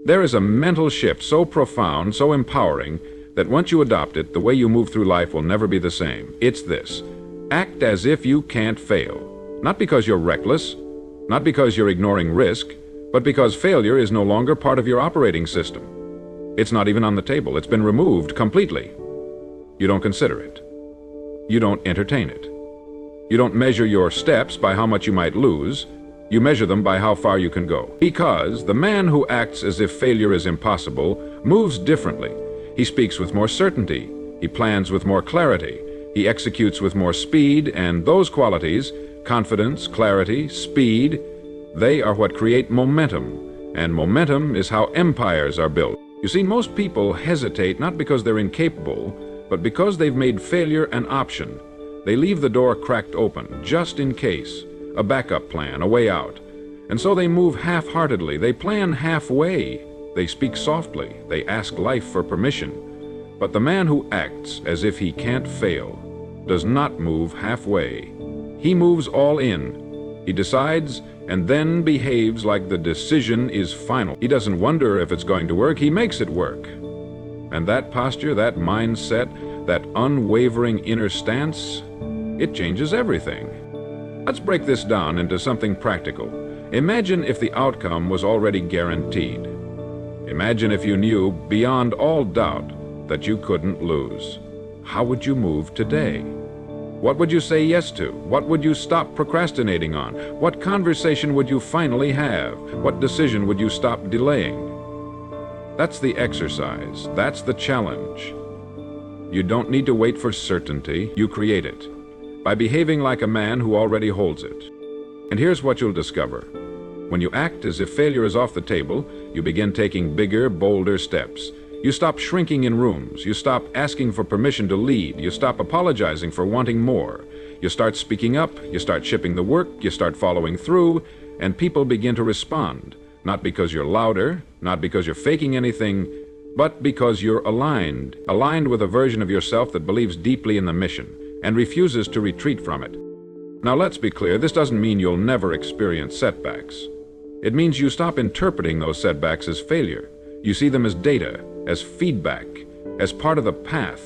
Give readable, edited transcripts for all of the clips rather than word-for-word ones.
There is a mental shift so profound, so empowering, that once you adopt it, the way you move through life will never be the same. It's this: act as if you can't fail. Not because you're reckless, not because you're ignoring risk, but because failure is no longer part of your operating system. It's not even on the table. It's been removed completely. You don't consider it. You don't entertain it. You don't measure your steps by how much you might lose. You measure them by how far you can go. Because the man who acts as if failure is impossible moves differently. He speaks with more certainty. He plans with more clarity. He executes with more speed, and those qualities, confidence, clarity, speed, they are what create momentum. And momentum is how empires are built. You see, most people hesitate not because they're incapable, but because they've made failure an option. They leave the door cracked open, just in case, a backup plan, a way out. And so they move half-heartedly, they plan halfway, they speak softly, they ask life for permission. But the man who acts as if he can't fail does not move halfway. He moves all in. He decides and then behaves like the decision is final. He doesn't wonder if it's going to work, he makes it work. And that posture, that mindset, that unwavering inner stance, it changes everything. Let's break this down into something practical. Imagine if the outcome was already guaranteed. Imagine if you knew beyond all doubt that you couldn't lose. How would you move today? What would you say yes to? What would you stop procrastinating on? What conversation would you finally have? What decision would you stop delaying? That's the exercise. That's the challenge. You don't need to wait for certainty. You create it by behaving like a man who already holds it. And here's what you'll discover. When you act as if failure is off the table, you begin taking bigger, bolder steps. You stop shrinking in rooms. You stop asking for permission to lead. You stop apologizing for wanting more. You start speaking up. You start shipping the work. You start following through. And people begin to respond. Not because you're louder, not because you're faking anything, but because you're aligned with a version of yourself that believes deeply in the mission and refuses to retreat from it. Now let's be clear, this doesn't mean you'll never experience setbacks. It means you stop interpreting those setbacks as failure. You see them as data, as feedback, as part of the path.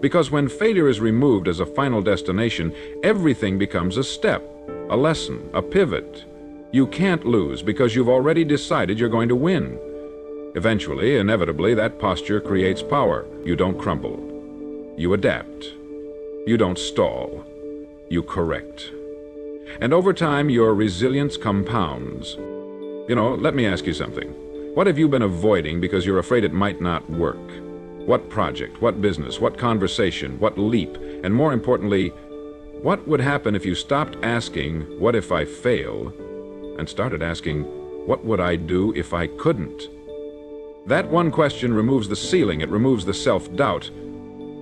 Because when failure is removed as a final destination, everything becomes a step, a lesson, a pivot. You can't lose because you've already decided you're going to win. Eventually, inevitably, that posture creates power. You don't crumble. You adapt. You don't stall. You correct. And over time, your resilience compounds. You know, let me ask you something. What have you been avoiding because you're afraid it might not work? What project, what business, what conversation, what leap, and more importantly, what would happen if you stopped asking, "What if I fail?" and started asking, "What would I do if I couldn't?" That one question removes the ceiling, it removes the self-doubt,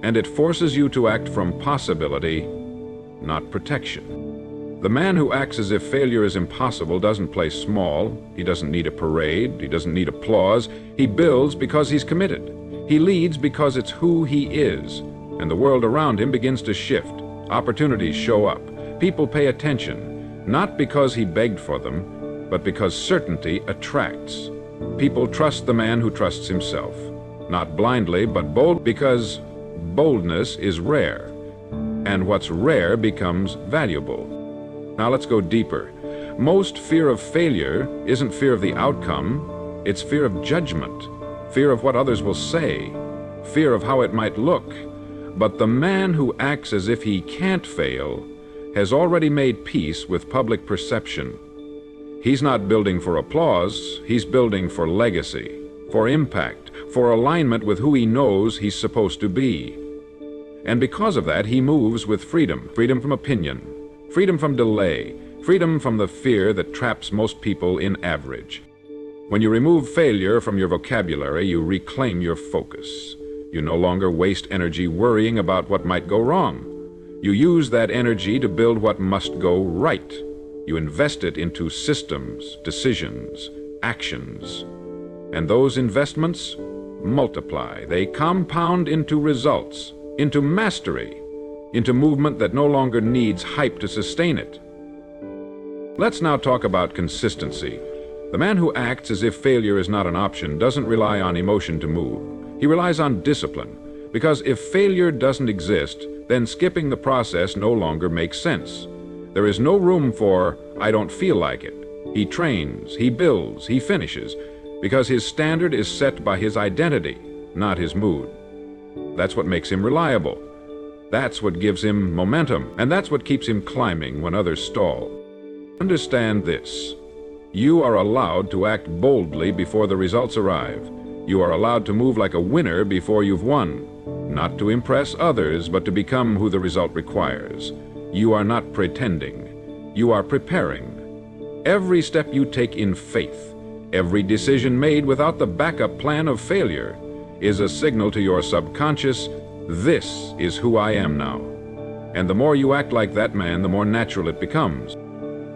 and it forces you to act from possibility, not protection. The man who acts as if failure is impossible doesn't play small. He doesn't need a parade. He doesn't need applause. He builds because he's committed. He leads because it's who he is. And the world around him begins to shift. Opportunities show up. People pay attention, not because he begged for them, but because certainty attracts. People trust the man who trusts himself. Not blindly, but bold, because boldness is rare. And what's rare becomes valuable. Now let's go deeper. Most fear of failure isn't fear of the outcome, it's fear of judgment, fear of what others will say, fear of how it might look. But the man who acts as if he can't fail has already made peace with public perception. He's not building for applause, he's building for legacy, for impact, for alignment with who he knows he's supposed to be. And because of that, he moves with freedom, freedom from opinion, freedom from delay, freedom from the fear that traps most people in average. When you remove failure from your vocabulary, you reclaim your focus. You no longer waste energy worrying about what might go wrong. You use that energy to build what must go right. You invest it into systems, decisions, actions. And those investments multiply. They compound into results, into mastery, into movement that no longer needs hype to sustain it. Let's now talk about consistency. The man who acts as if failure is not an option doesn't rely on emotion to move. He relies on discipline, because if failure doesn't exist, then skipping the process no longer makes sense. There is no room for, "I don't feel like it." He trains, he builds, he finishes, because his standard is set by his identity, not his mood. That's what makes him reliable. That's what gives him momentum, and that's what keeps him climbing when others stall. Understand this. You are allowed to act boldly before the results arrive. You are allowed to move like a winner before you've won, not to impress others, but to become who the result requires. You are not pretending. You are preparing. Every step you take in faith, every decision made without the backup plan of failure, is a signal to your subconscious, "This is who I am now." And the more you act like that man, the more natural it becomes.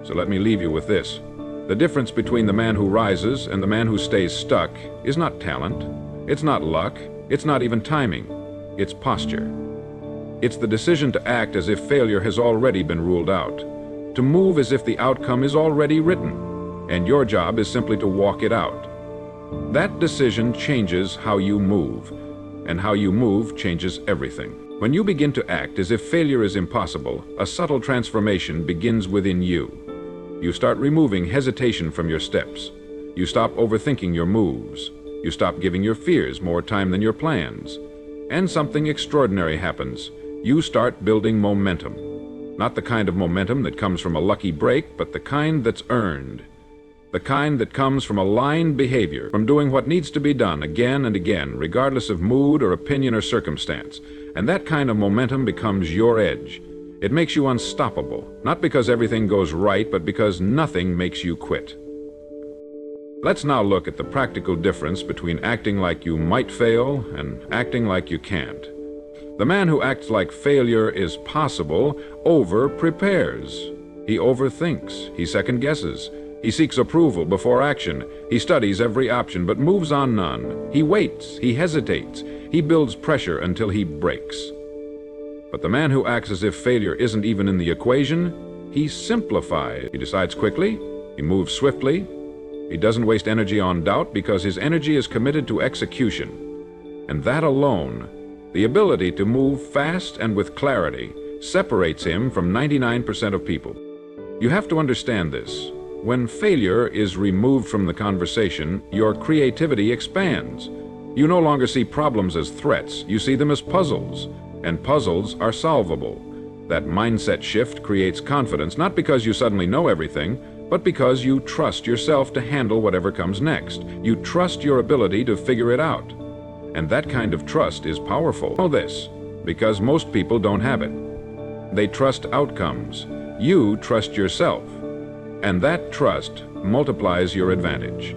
So let me leave you with this. The difference between the man who rises and the man who stays stuck is not talent. It's not luck. It's not even timing. It's posture. It's the decision to act as if failure has already been ruled out, to move as if the outcome is already written, and your job is simply to walk it out. That decision changes how you move, and how you move changes everything. When you begin to act as if failure is impossible, a subtle transformation begins within you. You start removing hesitation from your steps. You stop overthinking your moves. You stop giving your fears more time than your plans. And something extraordinary happens. You start building momentum. Not the kind of momentum that comes from a lucky break, but the kind that's earned. The kind that comes from aligned behavior, from doing what needs to be done again and again, regardless of mood or opinion or circumstance. And that kind of momentum becomes your edge. It makes you unstoppable, not because everything goes right, but because nothing makes you quit. Let's now look at the practical difference between acting like you might fail and acting like you can't. The man who acts like failure is possible over-prepares. He overthinks, he second-guesses, he seeks approval before action, he studies every option but moves on none. He waits, he hesitates, he builds pressure until he breaks. But the man who acts as if failure isn't even in the equation, he simplifies. He decides quickly, he moves swiftly, he doesn't waste energy on doubt because his energy is committed to execution. And that alone, the ability to move fast and with clarity, separates him from 99% of people. You have to understand this. When failure is removed from the conversation, your creativity expands. You no longer see problems as threats, you see them as puzzles. And puzzles are solvable. That mindset shift creates confidence, not because you suddenly know everything, but because you trust yourself to handle whatever comes next. You trust your ability to figure it out. And that kind of trust is powerful. Know this, because most people don't have it. They trust outcomes. You trust yourself. And that trust multiplies your advantage.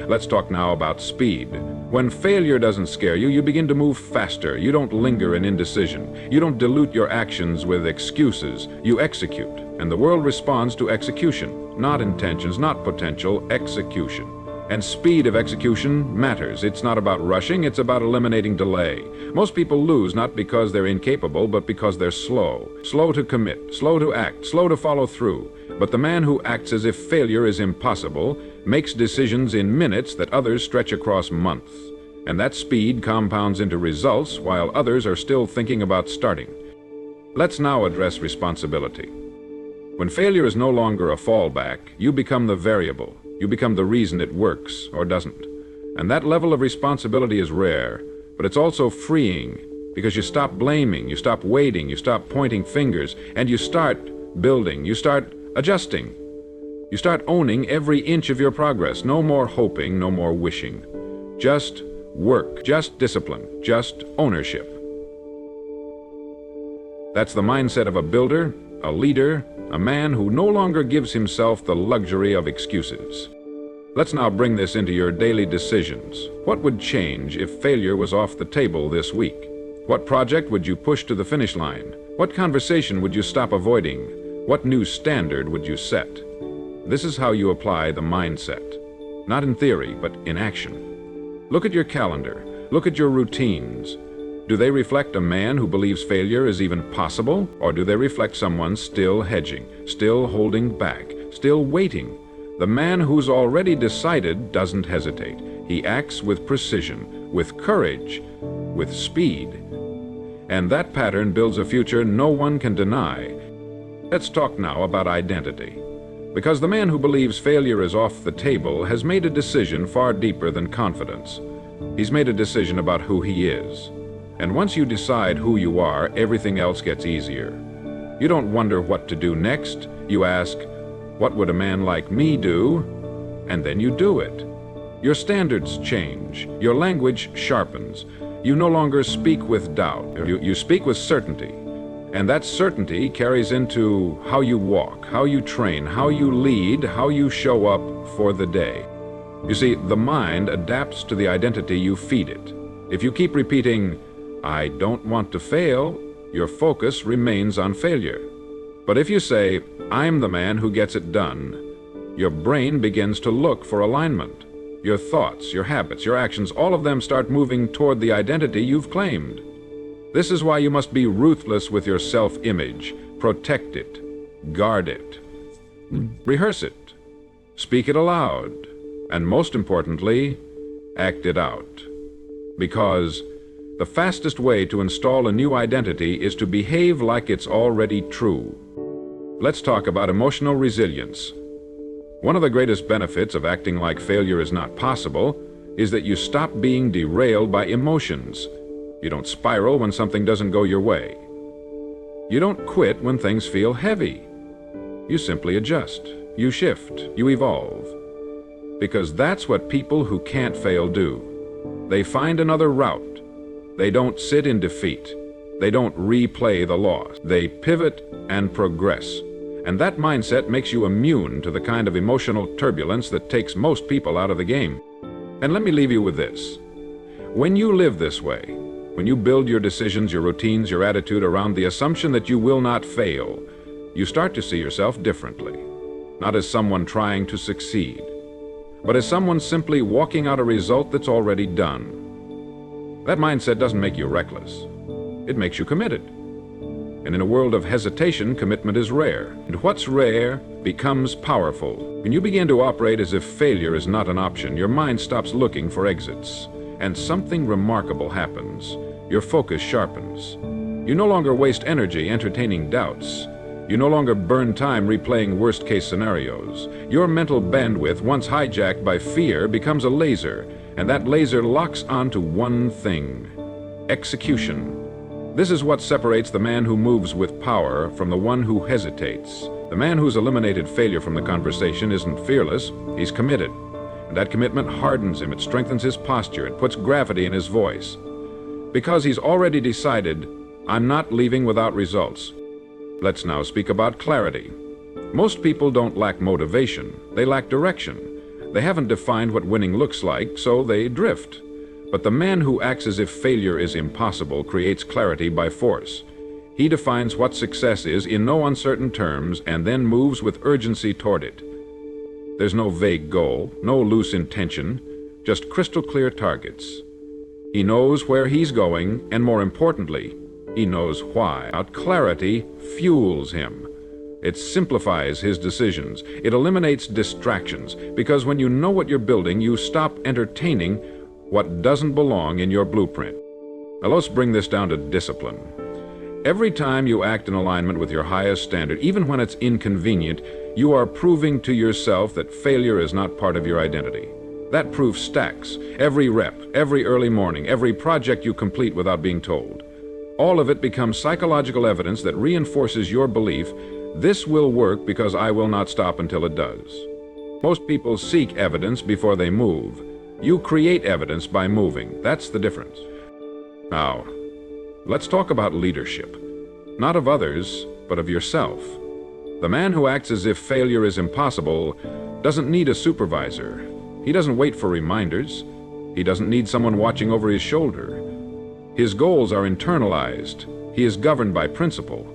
Let's talk now about speed. When failure doesn't scare you, you begin to move faster. You don't linger in indecision. You don't dilute your actions with excuses. You execute. And the world responds to execution. Not intentions, not potential, execution. And speed of execution matters. It's not about rushing, it's about eliminating delay. Most people lose not because they're incapable, but because they're slow. Slow to commit, slow to act, slow to follow through. But the man who acts as if failure is impossible makes decisions in minutes that others stretch across months. And that speed compounds into results while others are still thinking about starting. Let's now address responsibility. When failure is no longer a fallback, you become the variable. You become the reason it works or doesn't. And that level of responsibility is rare, but it's also freeing because you stop blaming, you stop waiting, you stop pointing fingers, and you start building, you start adjusting. You start owning every inch of your progress. No more hoping, no more wishing. Just work, just discipline, just ownership. That's the mindset of a builder, a leader, a man who no longer gives himself the luxury of excuses. Let's now bring this into your daily decisions. What would change if failure was off the table this week? What project would you push to the finish line? What conversation would you stop avoiding? What new standard would you set? This is how you apply the mindset. Not in theory, but in action. Look at your calendar. Look at your routines. Do they reflect a man who believes failure is even possible? Or do they reflect someone still hedging, still holding back, still waiting? The man who's already decided doesn't hesitate. He acts with precision, with courage, with speed. And that pattern builds a future no one can deny. Let's talk now about identity. Because the man who believes failure is off the table has made a decision far deeper than confidence. He's made a decision about who he is. And once you decide who you are, everything else gets easier. You don't wonder what to do next. You ask, what would a man like me do? And then you do it. Your standards change. Your language sharpens. You no longer speak with doubt. You speak with certainty. And that certainty carries into how you walk, how you train, how you lead, how you show up for the day. You see, the mind adapts to the identity you feed it. If you keep repeating, I don't want to fail, your focus remains on failure. But if you say, I'm the man who gets it done, your brain begins to look for alignment. Your thoughts, your habits, your actions, all of them start moving toward the identity you've claimed. This is why you must be ruthless with your self-image. Protect it. Guard it. Rehearse it. Speak it aloud. And most importantly, act it out. Because the fastest way to install a new identity is to behave like it's already true. Let's talk about emotional resilience. One of the greatest benefits of acting like failure is not possible is that you stop being derailed by emotions. You don't spiral when something doesn't go your way. You don't quit when things feel heavy. You simply adjust. You shift. You evolve. Because that's what people who can't fail do. They find another route. They don't sit in defeat. They don't replay the loss. They pivot and progress. And that mindset makes you immune to the kind of emotional turbulence that takes most people out of the game. And let me leave you with this. When you live this way, when you build your decisions, your routines, your attitude around the assumption that you will not fail, you start to see yourself differently. Not as someone trying to succeed, but as someone simply walking out a result that's already done. That mindset doesn't make you reckless. It makes you committed. And in a world of hesitation, commitment is rare. And what's rare becomes powerful. When you begin to operate as if failure is not an option, your mind stops looking for exits. And something remarkable happens. Your focus sharpens. You no longer waste energy entertaining doubts. You no longer burn time replaying worst-case scenarios. Your mental bandwidth, once hijacked by fear, becomes a laser, and that laser locks onto one thing: execution. This is what separates the man who moves with power from the one who hesitates. The man who's eliminated failure from the conversation isn't fearless, he's committed. And that commitment hardens him, it strengthens his posture, it puts gravity in his voice. Because he's already decided, I'm not leaving without results. Let's now speak about clarity. Most people don't lack motivation, they lack direction. They haven't defined what winning looks like, so they drift. But the man who acts as if failure is impossible creates clarity by force. He defines what success is in no uncertain terms and then moves with urgency toward it. There's no vague goal, no loose intention, just crystal clear targets. He knows where he's going, and more importantly, he knows why. Clarity fuels him. It simplifies his decisions. It eliminates distractions, because when you know what you're building, you stop entertaining what doesn't belong in your blueprint. Now let's bring this down to discipline. Every time you act in alignment with your highest standard, even when it's inconvenient, you are proving to yourself that failure is not part of your identity. That proof stacks. Every rep, every early morning, every project you complete without being told. All of it becomes psychological evidence that reinforces your belief, this will work because I will not stop until it does. Most people seek evidence before they move. You create evidence by moving. That's the difference. Now, let's talk about leadership. Not of others, but of yourself. The man who acts as if failure is impossible doesn't need a supervisor. He doesn't wait for reminders. He doesn't need someone watching over his shoulder. His goals are internalized. He is governed by principle.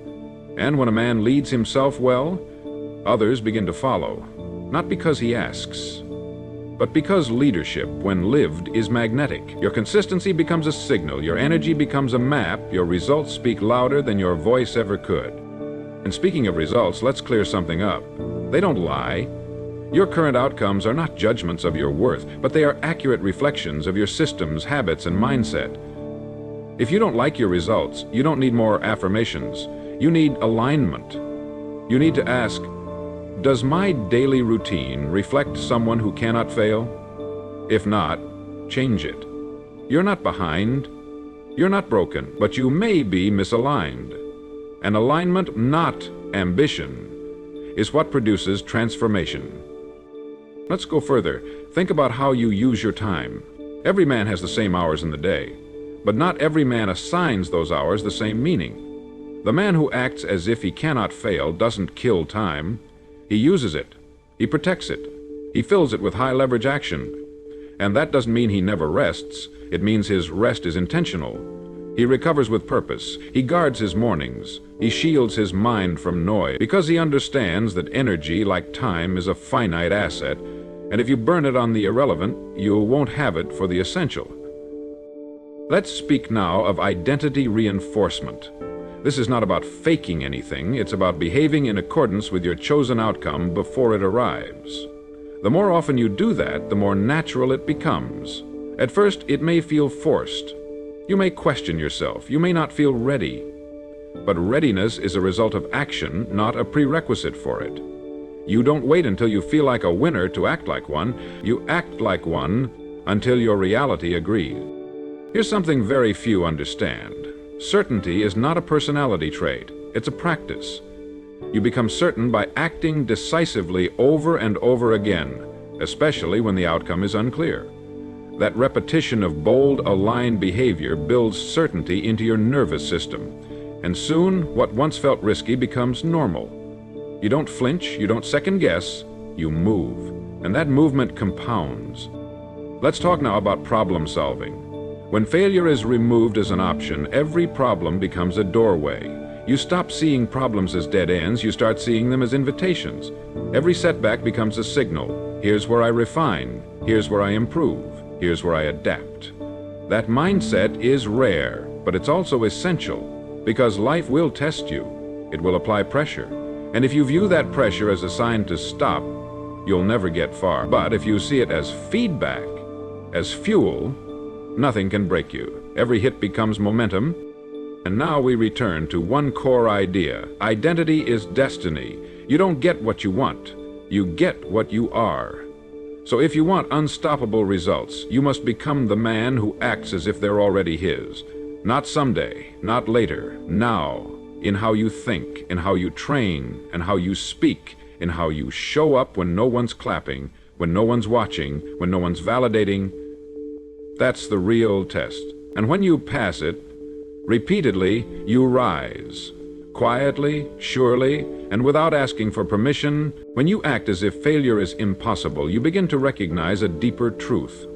And when a man leads himself well, others begin to follow. Not because he asks, but because leadership, when lived, is magnetic. Your consistency becomes a signal, your energy becomes a map, your results speak louder than your voice ever could. And speaking of results, let's clear something up. They don't lie. Your current outcomes are not judgments of your worth, but they are accurate reflections of your systems, habits, and mindset. If you don't like your results, you don't need more affirmations. You need alignment. You need to ask, does my daily routine reflect someone who cannot fail? If not, change it. You're not behind. You're not broken, but you may be misaligned. And alignment, not ambition, is what produces transformation. Let's go further. Think about how you use your time. Every man has the same hours in the day, but not every man assigns those hours the same meaning. The man who acts as if he cannot fail doesn't kill time. He uses it. He protects it. He fills it with high-leverage action. And that doesn't mean he never rests. It means his rest is intentional. He recovers with purpose. He guards his mornings. He shields his mind from noise because he understands that energy, like time, is a finite asset, and if you burn it on the irrelevant, you won't have it for the essential. Let's speak now of identity reinforcement. This is not about faking anything. It's about behaving in accordance with your chosen outcome before it arrives. The more often you do that, the more natural it becomes. At first, it may feel forced. You may question yourself. You may not feel ready. But readiness is a result of action, not a prerequisite for it. You don't wait until you feel like a winner to act like one. You act like one until your reality agrees. Here's something very few understand. Certainty is not a personality trait. It's a practice. You become certain by acting decisively over and over again, especially when the outcome is unclear. That repetition of bold, aligned behavior builds certainty into your nervous system, and soon what once felt risky becomes normal. You don't flinch, you don't second guess, you move, and that movement compounds. Let's talk now about problem solving. When failure is removed as an option, every problem becomes a doorway. You stop seeing problems as dead ends, you start seeing them as invitations. Every setback becomes a signal. Here's where I refine, here's where I improve, here's where I adapt. That mindset is rare, but it's also essential, because life will test you. It will apply pressure. And if you view that pressure as a sign to stop, you'll never get far. But if you see it as feedback, as fuel, nothing can break you. Every hit becomes momentum. And now we return to one core idea. Identity is destiny. You don't get what you want. You get what you are. So if you want unstoppable results, you must become the man who acts as if they're already his. Not someday, not later, now. In how you think, in how you train, and how you speak, in how you show up when no one's clapping, when no one's watching, when no one's validating. That's the real test. And when you pass it, repeatedly, you rise. Quietly, surely, and without asking for permission. When you act as if failure is impossible, you begin to recognize a deeper truth,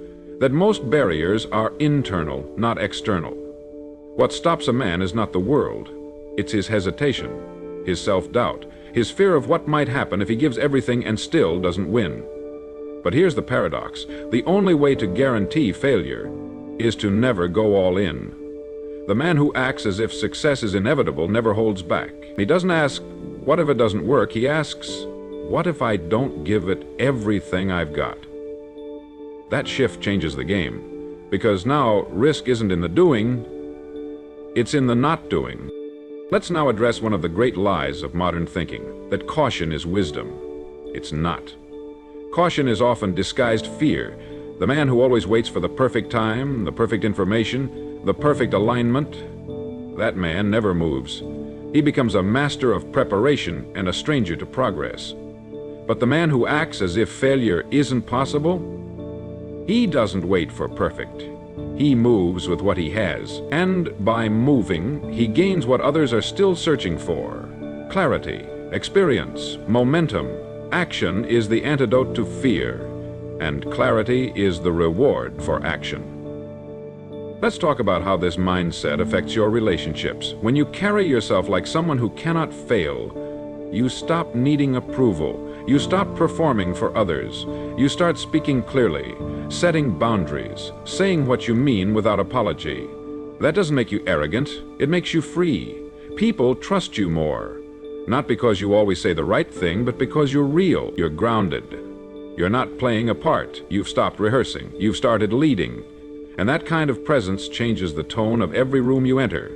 that most barriers are internal, not external. What stops a man is not the world. It's his hesitation, his self-doubt, his fear of what might happen if he gives everything and still doesn't win. But here's the paradox. The only way to guarantee failure is to never go all in. The man who acts as if success is inevitable never holds back. He doesn't ask, what if it doesn't work? He asks, what if I don't give it everything I've got? That shift changes the game, because now risk isn't in the doing, it's in the not doing. Let's now address one of the great lies of modern thinking, that caution is wisdom. It's not. Caution is often disguised fear. The man who always waits for the perfect time, the perfect information, the perfect alignment, that man never moves. He becomes a master of preparation and a stranger to progress. But the man who acts as if failure isn't possible, he doesn't wait for perfect. He moves with what he has, and by moving, he gains what others are still searching for: clarity, experience, momentum. Action is the antidote to fear, and clarity is the reward for action. Let's talk about how this mindset affects your relationships. When you carry yourself like someone who cannot fail, you stop needing approval. You stop performing for others. You start speaking clearly, setting boundaries, saying what you mean without apology. That doesn't make you arrogant. It makes you free. People trust you more. Not because you always say the right thing, but because you're real, you're grounded. You're not playing a part. You've stopped rehearsing. You've started leading. And that kind of presence changes the tone of every room you enter.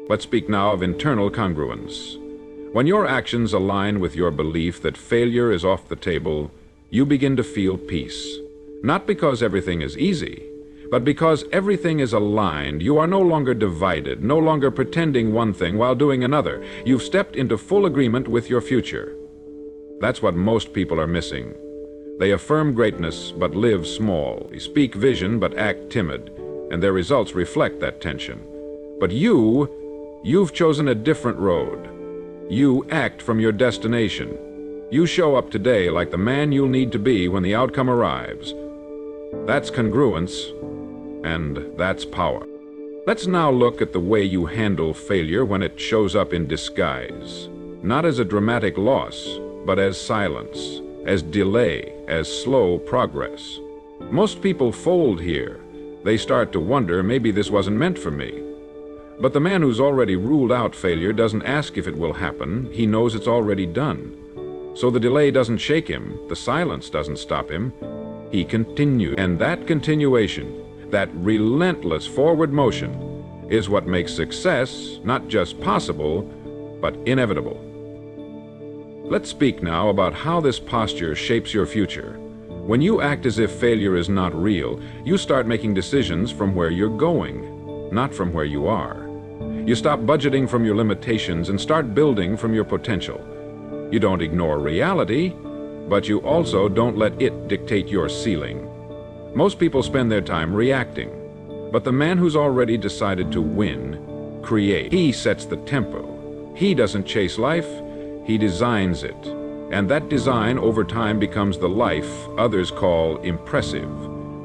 Let's speak now of internal congruence. When your actions align with your belief that failure is off the table, you begin to feel peace. Not because everything is easy, but because everything is aligned. You are no longer divided, no longer pretending one thing while doing another. You've stepped into full agreement with your future. That's what most people are missing. They affirm greatness but live small. They speak vision but act timid, and their results reflect that tension. But you've chosen a different road. You act from your destination. You show up today like the man you'll need to be when the outcome arrives. That's congruence, and that's power. Let's now look at the way you handle failure when it shows up in disguise. Not as a dramatic loss, but as silence, as delay, as slow progress. Most people fold here. They start to wonder, maybe this wasn't meant for me. But the man who's already ruled out failure doesn't ask if it will happen. He knows it's already done. So the delay doesn't shake him. The silence doesn't stop him. He continues. And that continuation, that relentless forward motion, is what makes success not just possible, but inevitable. Let's speak now about how this posture shapes your future. When you act as if failure is not real, you start making decisions from where you're going, not from where you are. You stop budgeting from your limitations and start building from your potential. You don't ignore reality, but you also don't let it dictate your ceiling. Most people spend their time reacting, but the man who's already decided to win creates. He sets the tempo. He doesn't chase life, he designs it. And that design over time becomes the life others call impressive.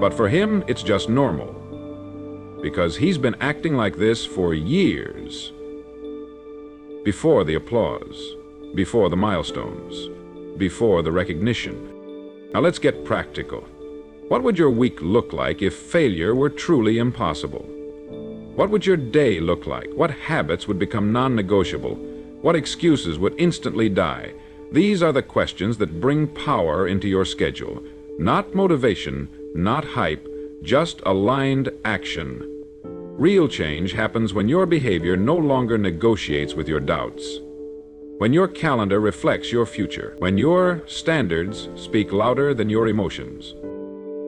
But for him, it's just normal. Because he's been acting like this for years. Before the applause, before the milestones, before the recognition. Now let's get practical. What would your week look like if failure were truly impossible? What would your day look like? What habits would become non-negotiable? What excuses would instantly die? These are the questions that bring power into your schedule. Not motivation, not hype, just aligned action. Real change happens when your behavior no longer negotiates with your doubts. When your calendar reflects your future. When your standards speak louder than your emotions.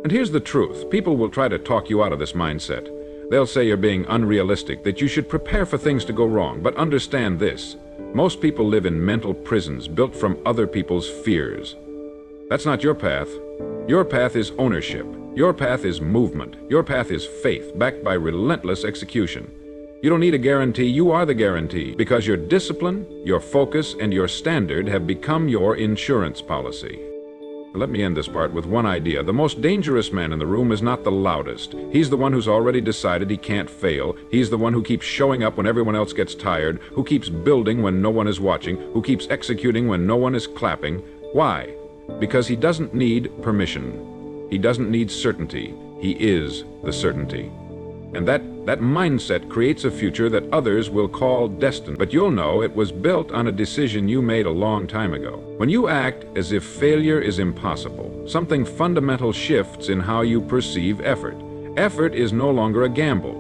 And here's the truth. People will try to talk you out of this mindset. They'll say you're being unrealistic, that you should prepare for things to go wrong. But understand this. Most people live in mental prisons built from other people's fears. That's not your path. Your path is ownership. Your path is movement. Your path is faith, backed by relentless execution. You don't need a guarantee, you are the guarantee, because your discipline, your focus, and your standard have become your insurance policy. Let me end this part with one idea. The most dangerous man in the room is not the loudest. He's the one who's already decided he can't fail. He's the one who keeps showing up when everyone else gets tired, who keeps building when no one is watching, who keeps executing when no one is clapping. Why? Because he doesn't need permission. He doesn't need certainty. He is the certainty. And that mindset creates a future that others will call destined. But you'll know it was built on a decision you made a long time ago. When you act as if failure is impossible, something fundamental shifts in how you perceive effort. Effort is no longer a gamble.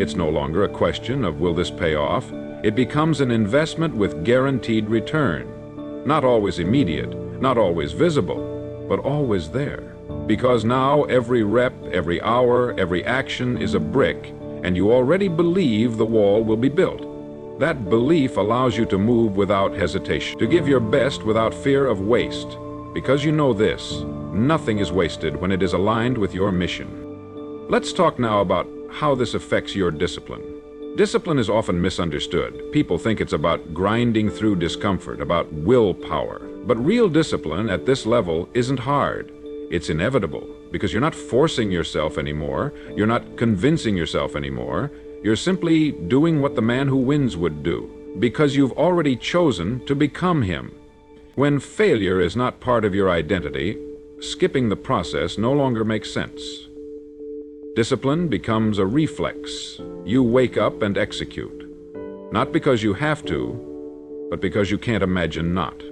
It's no longer a question of will this pay off. It becomes an investment with guaranteed return. Not always immediate, not always visible, but always there. Because now every rep, every hour, every action is a brick, and you already believe the wall will be built. That belief allows you to move without hesitation, to give your best without fear of waste. Because you know this, nothing is wasted when it is aligned with your mission. Let's talk now about how this affects your discipline. Discipline is often misunderstood. People think it's about grinding through discomfort, about willpower. But real discipline at this level isn't hard. It's inevitable, because you're not forcing yourself anymore, you're not convincing yourself anymore, you're simply doing what the man who wins would do, because you've already chosen to become him. When failure is not part of your identity, skipping the process no longer makes sense. Discipline becomes a reflex. You wake up and execute. Not because you have to, but because you can't imagine not.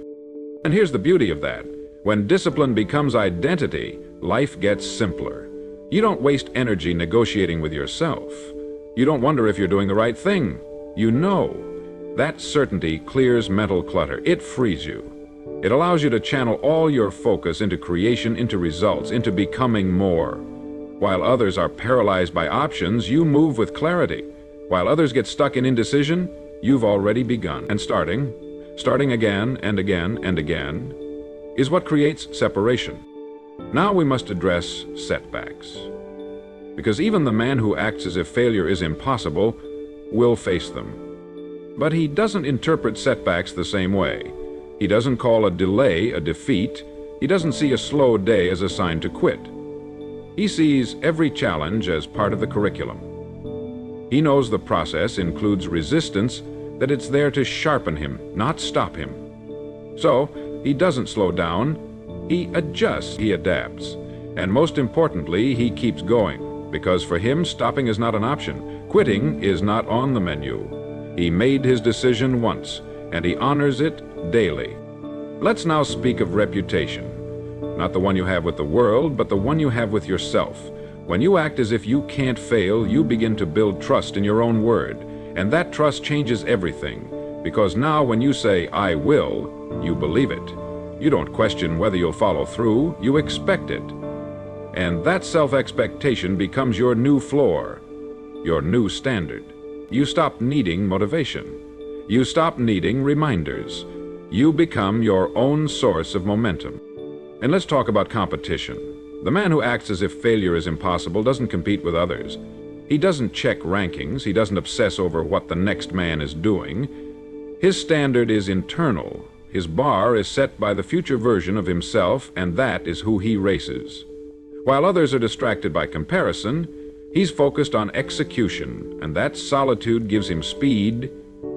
And here's the beauty of that. When discipline becomes identity, life gets simpler. You don't waste energy negotiating with yourself. You don't wonder if you're doing the right thing. You know. That certainty clears mental clutter. It frees you. It allows you to channel all your focus into creation, into results, into becoming more. While others are paralyzed by options, you move with clarity. While others get stuck in indecision, you've already begun. And starting again and again and again, is what creates separation. Now we must address setbacks. Because even the man who acts as if failure is impossible will face them. But he doesn't interpret setbacks the same way. He doesn't call a delay a defeat. He doesn't see a slow day as a sign to quit. He sees every challenge as part of the curriculum. He knows the process includes resistance, that it's there to sharpen him, not stop him. So, he doesn't slow down, he adjusts, he adapts. And most importantly, he keeps going, because for him, stopping is not an option. Quitting is not on the menu. He made his decision once, and he honors it daily. Let's now speak of reputation. Not the one you have with the world, but the one you have with yourself. When you act as if you can't fail, you begin to build trust in your own word. And that trust changes everything. Because now when you say, "I will," you believe it. You don't question whether you'll follow through, you expect it. And that self-expectation becomes your new floor, your new standard. You stop needing motivation. You stop needing reminders. You become your own source of momentum. And let's talk about competition. The man who acts as if failure is impossible doesn't compete with others. He doesn't check rankings. He doesn't obsess over what the next man is doing. His standard is internal. His bar is set by the future version of himself, and that is who he races. While others are distracted by comparison, he's focused on execution, and that solitude gives him speed.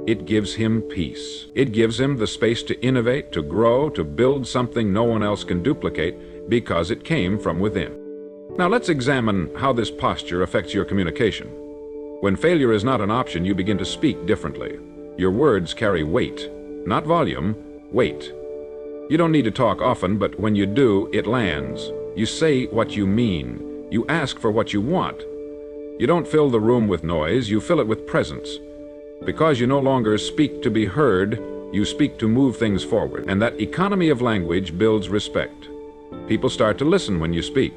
It gives him peace. It gives him the space to innovate, to grow, to build something no one else can duplicate because it came from within. Now let's examine how this posture affects your communication. When failure is not an option, you begin to speak differently. Your words carry weight, not volume, weight. You don't need to talk often, but when you do, it lands. You say what you mean. You ask for what you want. You don't fill the room with noise, you fill it with presence. Because you no longer speak to be heard, you speak to move things forward. And that economy of language builds respect. People start to listen when you speak,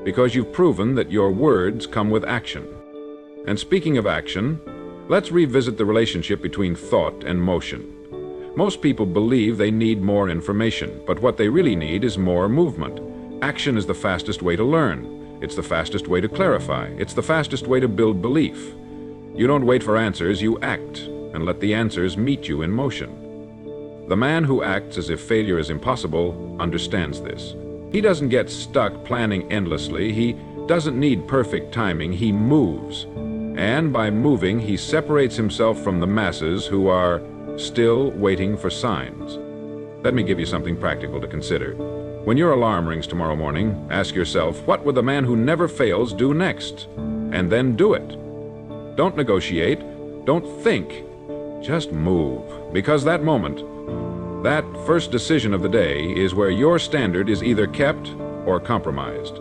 because you've proven that your words come with action. And speaking of action, let's revisit the relationship between thought and motion. Most people believe they need more information, but what they really need is more movement. Action is the fastest way to learn. It's the fastest way to clarify. It's the fastest way to build belief. You don't wait for answers, you act, and let the answers meet you in motion. The man who acts as if failure is impossible understands this. He doesn't get stuck planning endlessly. He doesn't need perfect timing. He moves. And by moving, he separates himself from the masses who are still waiting for signs. Let me give you something practical to consider. When your alarm rings tomorrow morning, ask yourself, what would the man who never fails do next? And then do it. Don't negotiate. Don't think. Just move. Because that moment, that first decision of the day, is where your standard is either kept or compromised.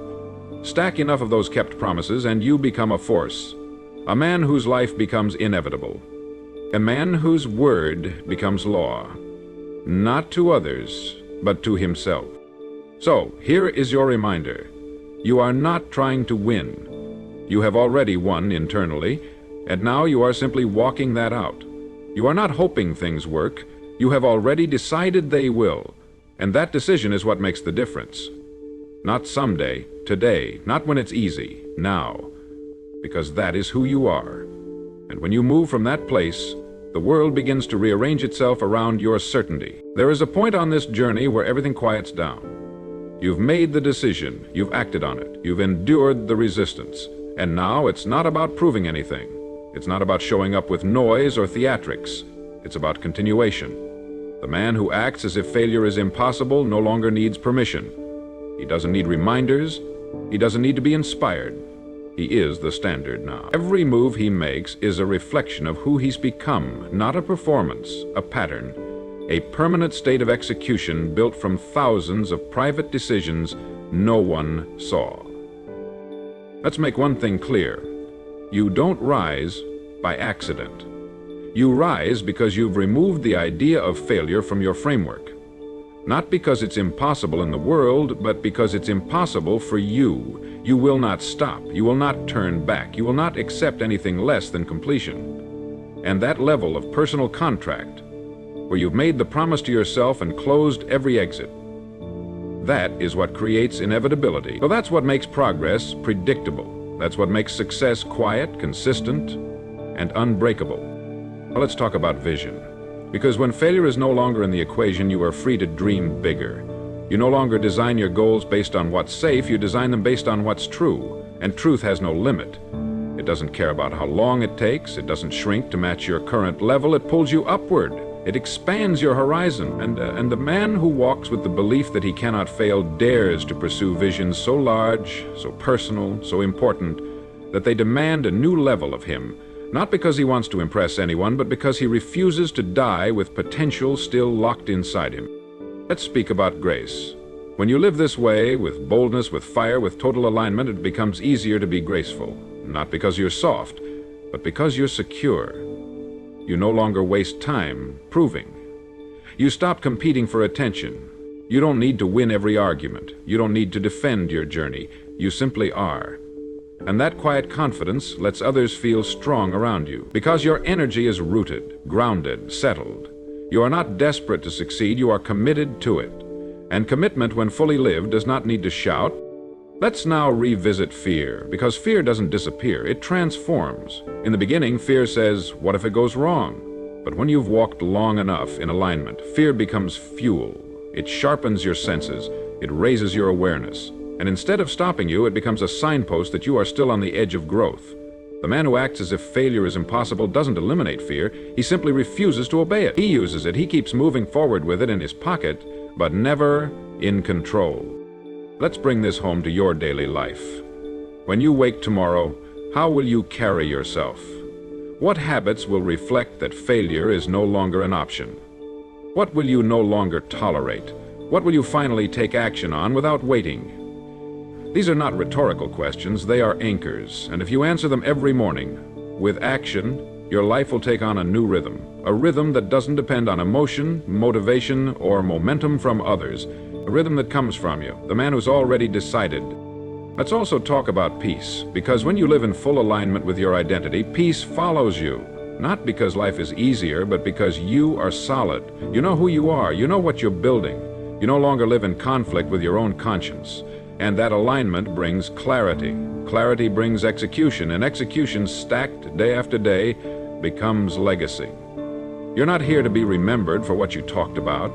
Stack enough of those kept promises and you become a force. A man whose life becomes inevitable. A man whose word becomes law. Not to others, but to himself. So, here is your reminder. You are not trying to win. You have already won internally, and now you are simply walking that out. You are not hoping things work. You have already decided they will, and that decision is what makes the difference. Not someday, today, not when it's easy, now, because that is who you are. And when you move from that place, the world begins to rearrange itself around your certainty. There is a point on this journey where everything quiets down. You've made the decision, you've acted on it, you've endured the resistance, and now it's not about proving anything. It's not about showing up with noise or theatrics. It's about continuation. The man who acts as if failure is impossible no longer needs permission. He doesn't need reminders. He doesn't need to be inspired. He is the standard now. Every move he makes is a reflection of who he's become, not a performance, a pattern. a permanent state of execution built from thousands of private decisions no one saw. Let's make one thing clear. You don't rise by accident. You rise because you've removed the idea of failure from your framework. Not because it's impossible in the world, but because it's impossible for you. You will not stop. You will not turn back. You will not accept anything less than completion. And that level of personal contract, where you've made the promise to yourself and closed every exit, that is what creates inevitability. So that's what makes progress predictable. That's what makes success quiet, consistent, and unbreakable. Well, let's talk about vision. Because when failure is no longer in the equation, you are free to dream bigger. You no longer design your goals based on what's safe, you design them based on what's true. And truth has no limit. It doesn't care about how long it takes, it doesn't shrink to match your current level, it pulls you upward. It expands your horizon, and the man who walks with the belief that he cannot fail dares to pursue visions so large, so personal, so important, that they demand a new level of him, not because he wants to impress anyone, but because he refuses to die with potential still locked inside him. Let's speak about grace. When you live this way, with boldness, with fire, with total alignment, it becomes easier to be graceful, not because you're soft, but because you're secure. You no longer waste time proving. You stop competing for attention. You don't need to win every argument. You don't need to defend your journey. You simply are. And that quiet confidence lets others feel strong around you, because your energy is rooted, grounded, settled. You are not desperate to succeed, you are committed to it. And commitment, when fully lived, does not need to shout. Let's now revisit fear, because fear doesn't disappear, it transforms. In the beginning, fear says, what if it goes wrong? But when you've walked long enough in alignment, fear becomes fuel. It sharpens your senses, it raises your awareness. And instead of stopping you, it becomes a signpost that you are still on the edge of growth. The man who acts as if failure is impossible doesn't eliminate fear, he simply refuses to obey it. He uses it, he keeps moving forward with it in his pocket, but never in control. Let's bring this home to your daily life. When you wake tomorrow, how will you carry yourself? What habits will reflect that failure is no longer an option? What will you no longer tolerate? What will you finally take action on without waiting? These are not rhetorical questions, they are anchors, and if you answer them every morning, with action, your life will take on a new rhythm, a rhythm that doesn't depend on emotion, motivation, or momentum from others, a rhythm that comes from you, the man who's already decided. Let's also talk about peace, because when you live in full alignment with your identity, peace follows you, not because life is easier, but because you are solid. You know who you are, you know what you're building. You no longer live in conflict with your own conscience. And that alignment brings clarity. Clarity brings execution, and execution stacked day after day becomes legacy. You're not here to be remembered for what you talked about.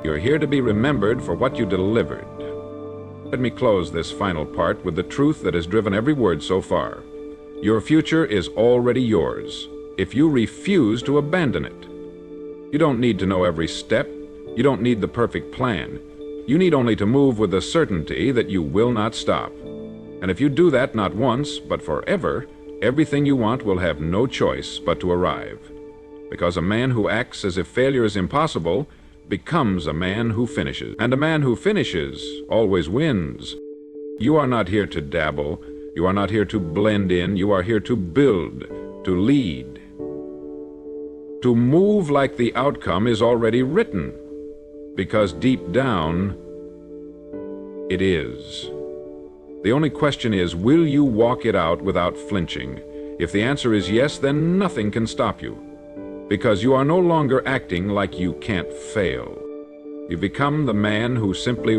You're here to be remembered for what you delivered. Let me close this final part with the truth that has driven every word so far. Your future is already yours, if you refuse to abandon it. You don't need to know every step. You don't need the perfect plan. You need only to move with the certainty that you will not stop. And if you do that not once, but forever, everything you want will have no choice but to arrive. Because a man who acts as if failure is impossible becomes a man who finishes. And a man who finishes always wins. You are not here to dabble. You are not here to blend in. You are here to build, to lead. To move like the outcome is already written. Because deep down, it is. The only question is, will you walk it out without flinching? If the answer is yes, then nothing can stop you. Because you are no longer acting like you can't fail. You become the man who simply